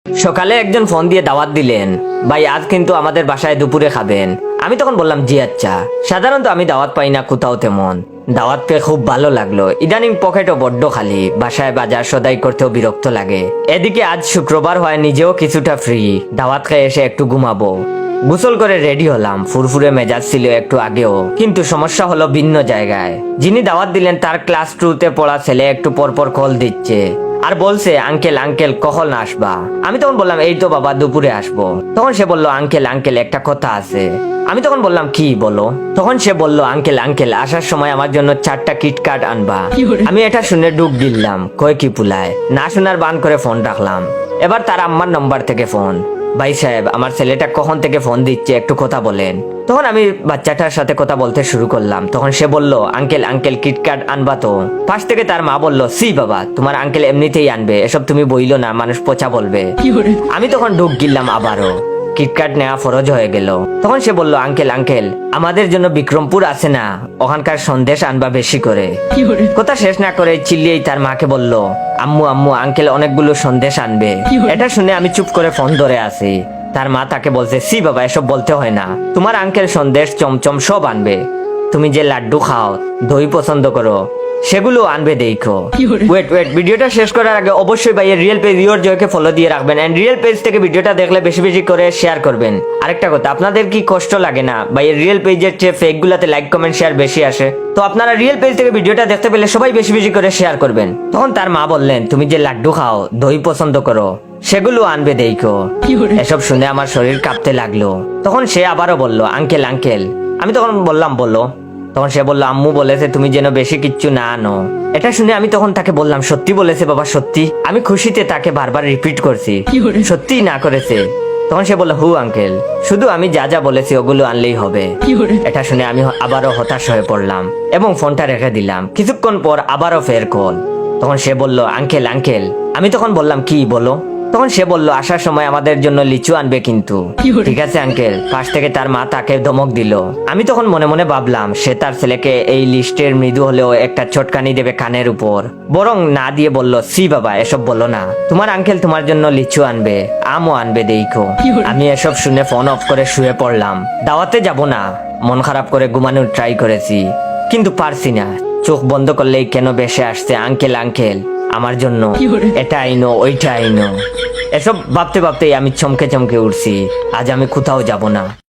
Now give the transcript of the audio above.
সকালে একজন ফোন দিয়ে দাওয়াত দিলেন, ভাই আজ কিন্তু আমাদের বাসায় দুপুরে খাবেন। আমি তখন বললাম জি আচ্ছা। সাধারণত আমি দাওয়াত পাই না কোথাও তেমন, দাওয়াত পেয়ে খুব ভালো লাগলো। ইদানিং পকেটও বড্ড খালি, বাসায় বাজার সদাই করতেও বিরক্ত লাগে। এদিকে আজ শুক্রবার হয়, নিজেও কিছুটা ফ্রি, দাওয়াত খেয়ে এসে একটু ঘুমাবো। গোসল করে রেডি হলাম, ফুরফুরে মেজাজ ছিল একটু আগেও, কিন্তু সমস্যা হলো ভিন্ন জায়গায়। যিনি দাওয়াত দিলেন তার ক্লাস 2-তে পড়া ছেলে একটু পরপর কল দিচ্ছে আর বলছে আঙ্কেল আঙ্কেল কখন আসবা। আমি তখন বললাম এই তো বাবা দুপুরে আসবো। তখন সে বলল আঙ্কেল আঙ্কেল একটা কথা আছে। আমি তখন বললাম কি বলো। তখন সে বলল আঙ্কেল আঙ্কেল আসার সময় আমার জন্য 4টা কিটকাট আনবা। আমি এটা শুনে ডুব গিললাম, কয় কি পুলায়, না শোনার বান করে ফোন রাখলাম। এবার তার আম্মার নম্বর থেকে ফোন। ভাই সাহেব আমার ছেলেটা কখন থেকে ফোন দিচ্ছে, একটু কথা বলেন। তখন আমি বাচ্চাটার সাথে কথা বলতে শুরু করলাম। তখন সে বলল আঙ্কেল আঙ্কেল কিটক্যাট আনবা তো। পাশ থেকে তার মা বলল সি বাবা তোমার আঙ্কেল এমনিতেই আনবে, এসব তুমি বইলো না, মানুষ পচা বলবে। আমি তখন ঢুক গিললাম আবারও, কিটক্যাট নেওয়া ফরজ হয়ে গেল। তখন সে বলল আঙ্কেল আঙ্কেল আমাদের জন্য বিক্রমপুর আছে না, ওখানকার সন্দেশ আনবা বেশি করে। কথা শেষ না করে চিল্লিয়েই তার মাকে বলল আম্মু আম্মু আঙ্কেল অনেকগুলো সন্দেশ আনবে। এটা শুনে আমি চুপ করে ফোন ধরে আছি। তার মা তাকে বলছে সি বাবা এসব বলতে হয় না, তোমার আঙ্কেল সন্দেশ চমচম সব আনবে, তুমি যে লাড্ডু খাও দই পছন্দ করো সেগুলো আনবে দেখো। ওয়েট ভিডিওটা শেষ করার আগে অবশ্যই ভাইয়ের রিয়েল পেজ ইওর জয়কে ফলো দিয়ে রাখবেন এন্ড রিয়েল পেজ থেকে ভিডিওটা দেখলে বেশি বেশি করে শেয়ার করবেন। আরেকটা কথা, আপনাদের কি কষ্ট লাগে না ভাইয়ের রিয়েল পেজের চেয়ে ফেক গুলাতে লাইক কমেন্ট শেয়ার বেশি আসে? তো আপনারা রিয়েল পেজ থেকে ভিডিওটা দেখতে পেলে সবাই বেশি বেশি করে শেয়ার করবেন। তখন তার মা বললেন তুমি যে লাড্ডু খাও দই পছন্দ করো সেগুলো আনবে দেখো। এসব শুনে আমার শরীর কাঁপতে লাগলো। তখন সে আবারও বলল আঙ্কেল আঙ্কেল। আমি তখন বললাম বলো। তখন সে বললো আম্মু বলেছে তুমি যেন বেশি কিচ্ছু না আনো। এটা শুনে আমি তখন তাকে বললাম সত্যি বলেছে বাবা সত্যি? আমি খুশিতে তাকে বারবার রিপিট করছি সত্যি না করেছে। তখন সে বললো হু আঙ্কেল, শুধু আমি যা যা বলেছি ওগুলো আনলেই হবে। এটা শুনে আমি আবারও হতাশ হয়ে পড়লাম এবং ফোনটা রেখে দিলাম। কিছুক্ষণ পর আবারও ফের কল। তখন সে বলল আঙ্কেল আঙ্কেল। আমি তখন বললাম কি বলো। তখন সে বলল আসার সময় আমাদের জন্য লিচু আনবে কিন্তু। ঠিক আছে আঙ্কেল। পাশ থেকে তার মা তাকে ধমক দিল। আমি তখন মনে মনে ভাবলাম সে তার ছেলেকে এই লিস্টের মৃদু হলেও একটা চটকানি দেবে কানের উপর, বরং না দিয়ে বলল সি বাবা এসব বলো না, তোমার আঙ্কেল তোমার জন্য লিচু আনবে, আমও আনবে দেখো। আমি এসব শুনে ফোন অফ করে শুয়ে পড়লাম। দাওয়াতে যাব না মন খারাপ করে ঘুমানোর ট্রাই করেছি, কিন্তু পারছি না। চোখ বন্ধ করলেই কেন ভেসে আসছে আঙ্কেল আঙ্কেল আমার জন্য এটা আইনো ওইটা আইনো। এসব ভাবতে ভাবতেই আমি চমকে চমকে উঠছি। আজ আমি কোথাও যাব না।